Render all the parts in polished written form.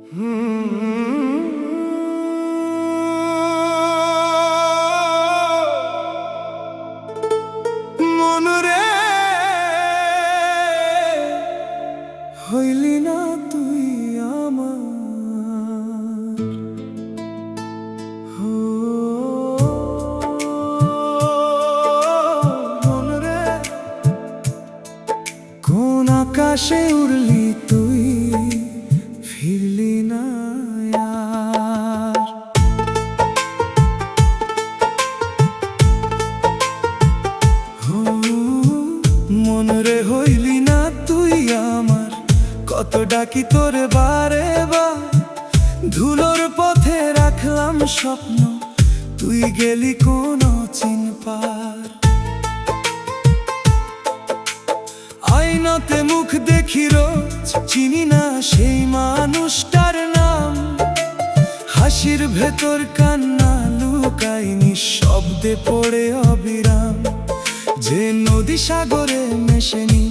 মন রে হইলি না তুই আমার মন রে কোন আকাশে উড়লি তুই ফিরলি না আর। মন রে হইলি না তুই আমার, কত ডাকি তোরে বারে বার। ধুলোর পথে রাখলাম স্বপ্ন, তুই গেলি কোন চিন পার। আয়নাতে মুখ দেখি রোজ, চিনি না সেই মানুষটার নাম। হাসির ভেতর কান্না লুকাই নিঃশব্দে পড়ে অবিরাম। যে নদী সাগরে মেশেনি,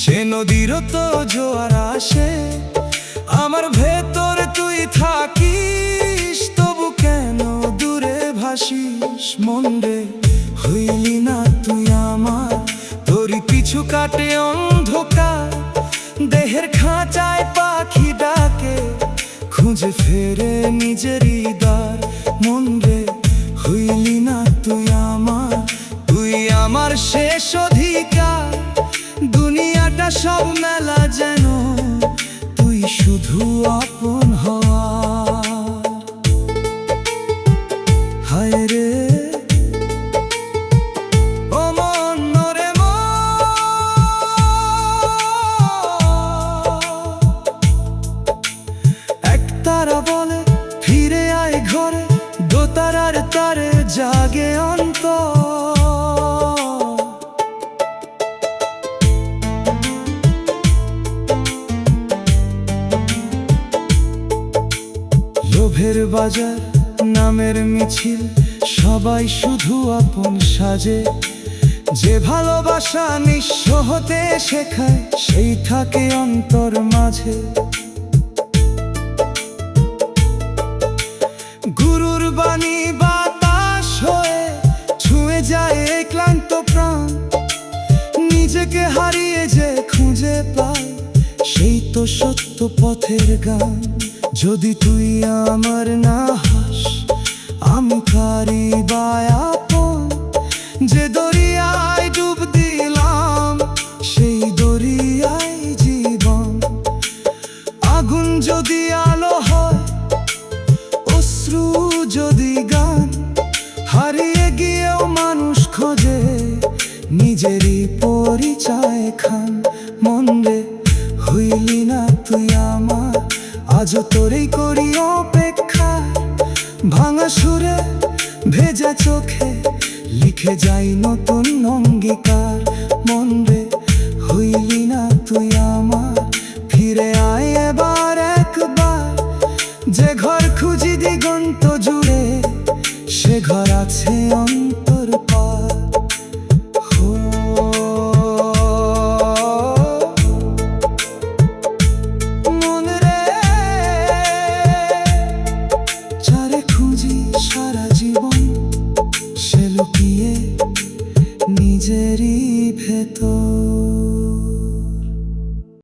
সে নদীরও তো জোয়ার আসে। আমার ভেতর তুই থাকিস, তবু কেন দূরে ভাসিস। মন রে হইলি না তুই আমার, তোরই পিছু কাটে অন্ধকার। দেহের খাঁচায় পাখি ডাকে, খুঁজে ফেরে নিজেরই দ্বার। মন রে হইলি না তুই আমার, তুই আমার শেষ অধিকার। দুনিয়াটা সব মেলা যেন, তুই শুধু আপন হওয়া। হায় রে ও মন রে এক তারা বলে ফিরে আয় ঘরে, দোতারার তারে জাগে অন্তর। লোভের বাজার নামের মিছিল, সবাই শুধু আপন সাজে। যে ভালোবাসা নিঃস্ব হতে শেখায়, সেই থাকে অন্তর মাঝে। গুরুর বাণী বাতাস হয়ে ছুঁয়ে যায় এই ক্লান্ত প্রাণ। নিজেকে হারিয়ে যে খুঁজে পায়, সেই তো সত্য পথের গান। যদি তুই আমার না হাস, আমি কারি বা আপন। যে দরিয়ায় ডুব দিলাম, সেই দরিয়ায় জীবন। আগুন যদি আলো হয়, অশ্রু যদি গান। হারিয়ে গিয়েও মানুষ খোঁজে নিজেরই পরিচয় খান। মন রে হইলি না তুই আমার, আজও তোরেই করি অপেক্ষা। ভাঙা সুরে ভেজা চোখে লিখে যাই নতুন অঙ্গীকার। মন